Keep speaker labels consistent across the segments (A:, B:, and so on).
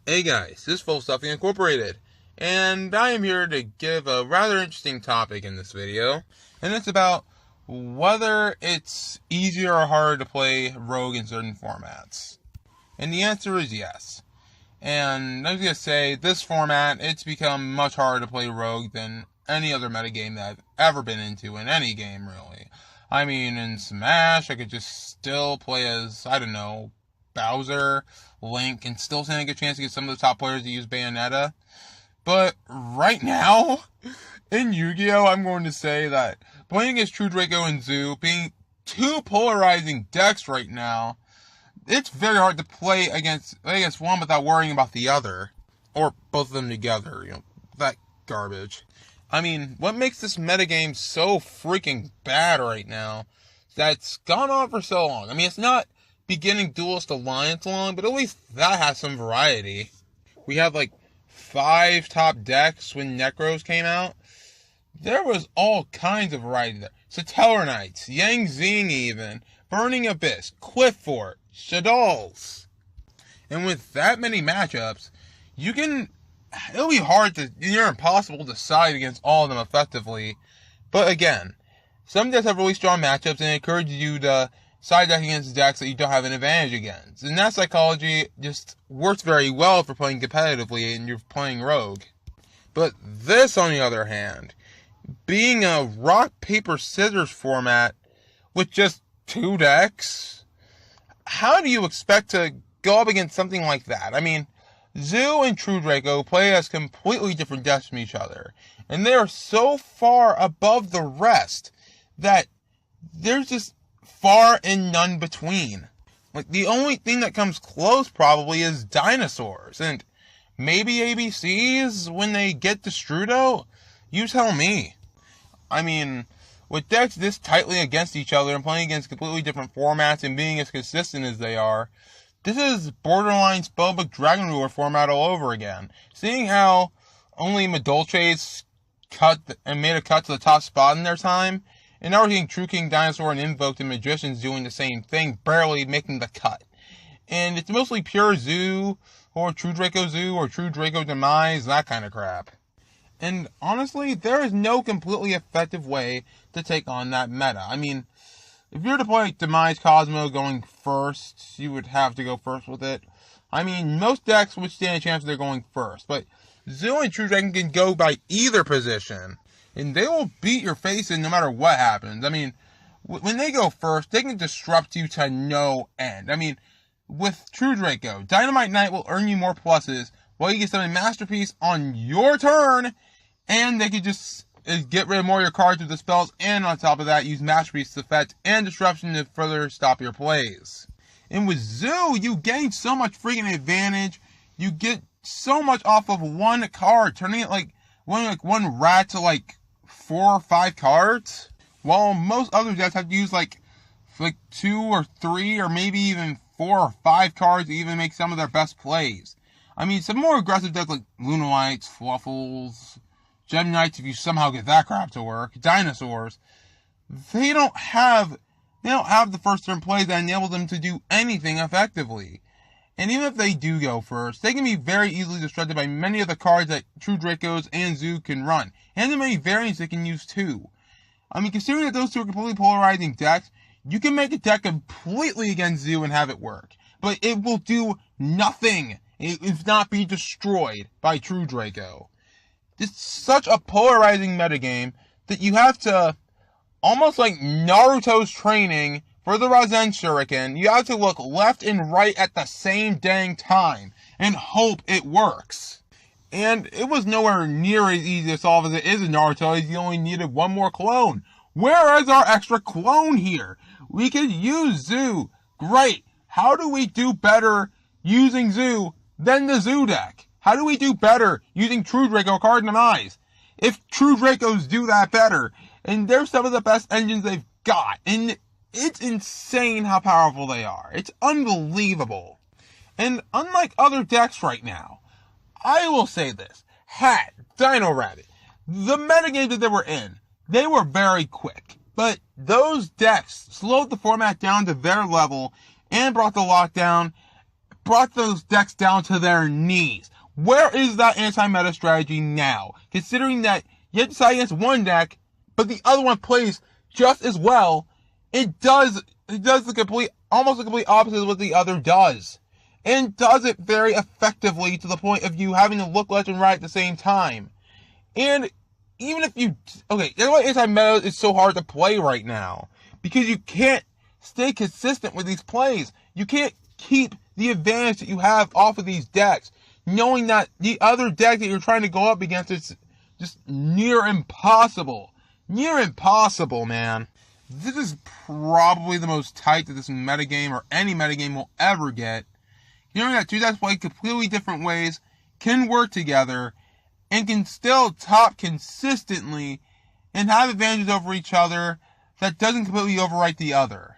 A: Hey guys, this is Full Stuffing Incorporated, and I am here to give a rather interesting topic in this video, and it's about whether it's easier or harder to play Rogue in certain formats. And the answer is yes. And I was going to say, this format, it's become much harder to play Rogue than any other metagame that I've ever been into in any game, really. I mean, in Smash, I could just still play as, I don't know, Bowser, Link, and still stand a good chance to get some of the top players to use Bayonetta. But right now, in Yu-Gi-Oh!, I'm going to say that playing against True Draco and Zoo, being two polarizing decks right now, it's very hard to play against one without worrying about the other. Or both of them together, that garbage. I mean, what makes this metagame so freaking bad right now is that it's gone on for so long. I mean, it's not beginning Duelist Alliance long, but at least that has some variety. We have 5 top decks when Necros came out. There was all kinds of variety there. Satellar Knights, Yang Zing even, Burning Abyss, Cliff Fort, Shaddolls. And with that many matchups, it'll be hard to, near impossible to side against all of them effectively. But again, some decks have really strong matchups and encourage you to side deck against decks that you don't have an advantage against. And that psychology just works very well if you're playing competitively and you're playing Rogue. But this, on the other hand, being a rock, paper, scissors format with just 2 decks, how do you expect to go up against something like that? I mean, Zoo and True Draco play as completely different decks from each other, and they are so far above the rest that there's just far and none between. The only thing that comes close probably is Dinosaurs, and maybe ABCs when they get to Strudo? You tell me. I mean, with decks this tightly against each other and playing against completely different formats and being as consistent as they are, this is borderline Spellbook Dragon Ruler format all over again. Seeing how only Madolche's made a cut to the top spot in their time, and now we're seeing True King Dinosaur and Invoked and Magicians doing the same thing, barely making the cut. And it's mostly pure Zoo, or True Draco Zoo, or True Draco Demise, that kind of crap. And honestly, there is no completely effective way to take on that meta. I mean, if you were to play Demise Cosmo going first, you would have to go first with it. I mean, most decks would stand a chance of they're going first, but Zoo and True Dragon can go by either position, and they will beat your face in no matter what happens. I mean, when they go first, they can disrupt you to no end. I mean, with True Draco, Dynamite Knight will earn you more pluses while you get summon Masterpiece on your turn, and they can just get rid of more of your cards with the spells, and on top of that, use Masterpiece's effect and Disruption to further stop your plays. And with Zoo, you gain so much freaking advantage. You get so much off of one card, turning it one rat to 4 or 5 cards, while most other decks have to use 2 or 3 or maybe even 4 or 5 cards to even make some of their best plays. I mean, some more aggressive decks like Lunalights, Fluffles, Gem Knights, if you somehow get that crap to work, Dinosaurs, they don't have the first turn plays that enable them to do anything effectively. And even if they do go first, they can be very easily distracted by many of the cards that True Dracos and Zoo can run, and the many variants they can use too. I mean, considering that those two are completely polarizing decks, you can make a deck completely against Zoo and have it work. But it will do nothing if not be destroyed by True Draco. It's such a polarizing metagame that you have to, almost like Naruto's training for the Rasen Shuriken, you have to look left and right at the same dang time and hope it works. And it was nowhere near as easy to solve as it is in Naruto, as you only needed one more clone. Where is our extra clone here? We could use Zoo. Great. How do we do better using Zoo than the Zoo deck? How do we do better using True Draco Card Demise? If True Dracos do that better, and they're some of the best engines they've got, and it's insane how powerful they are. It's unbelievable. And unlike other decks right now, I will say this, Hat, Dino Rabbit, the metagame that they were in, they were very quick. But those decks slowed the format down to their level and brought the lockdown brought those decks down to their knees. Where is that anti-meta strategy now? Considering that you have to decide against one deck, but the other one plays just as well, it does almost the complete opposite of what the other does. And does it very effectively to the point of you having to look left and right at the same time. And even if that's why anti-meta is so hard to play right now. Because you can't stay consistent with these plays. You can't keep the advantage that you have off of these decks, knowing that the other deck that you're trying to go up against is just near impossible. Near impossible, man. This is probably the most tight that this metagame or any metagame will ever get. Knowing that two decks play completely different ways, can work together, and can still top consistently and have advantages over each other that doesn't completely overwrite the other.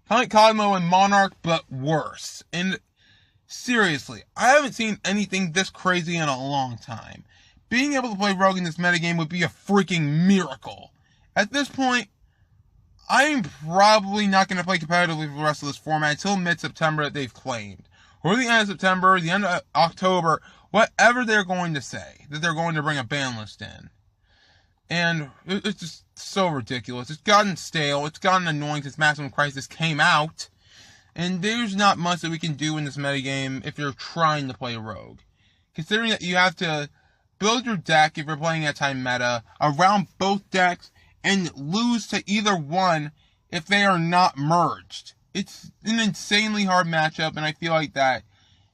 A: Kind of like Cosmo and Monarch, but worse. And seriously, I haven't seen anything this crazy in a long time. Being able to play Rogue in this metagame would be a freaking miracle. At this point, I'm probably not going to play competitively for the rest of this format until mid-September that they've claimed. Or the end of September, the end of October, whatever they're going to say, that they're going to bring a ban list in. And it's just so ridiculous. It's gotten stale. It's gotten annoying since Maximum Crisis came out. And there's not much that we can do in this metagame if you're trying to play Rogue. Considering that you have to build your deck, if you're playing anti-meta, around both decks, and lose to either one if they are not merged. It's an insanely hard matchup, and I feel like that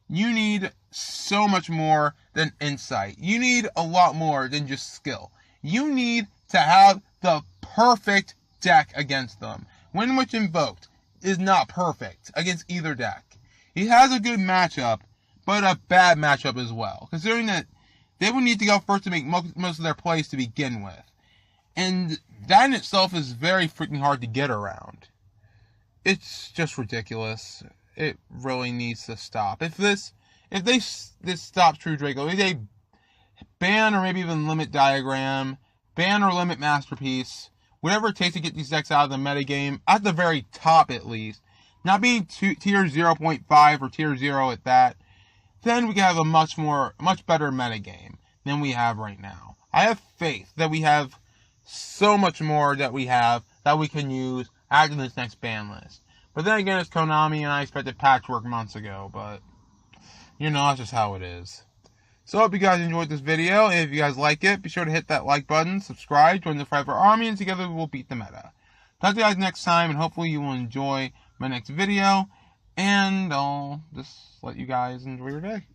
A: you need so much more than insight. You need a lot more than just skill. You need to have the perfect deck against them. Windwitch Invoked is not perfect against either deck. He has a good matchup, but a bad matchup as well, considering that they would need to go first to make most of their plays to begin with. And that in itself is very freaking hard to get around. It's just ridiculous. It really needs to stop. If this stops True Draco, if they ban or maybe even limit Diagram, ban or limit Masterpiece, whatever it takes to get these decks out of the metagame, at the very top at least, not being tier 0.5 or tier 0 at that, then we can have a much better metagame than we have right now. I have faith that we have so much more that we can use after this next ban list. But then again, it's Konami, and I expected patchwork months ago, but, that's just how it is. So I hope you guys enjoyed this video, and if you guys like it, be sure to hit that like button, subscribe, join the Forever Army, and together we will beat the meta. Talk to you guys next time, and hopefully you will enjoy my next video, and I'll just let you guys enjoy your day.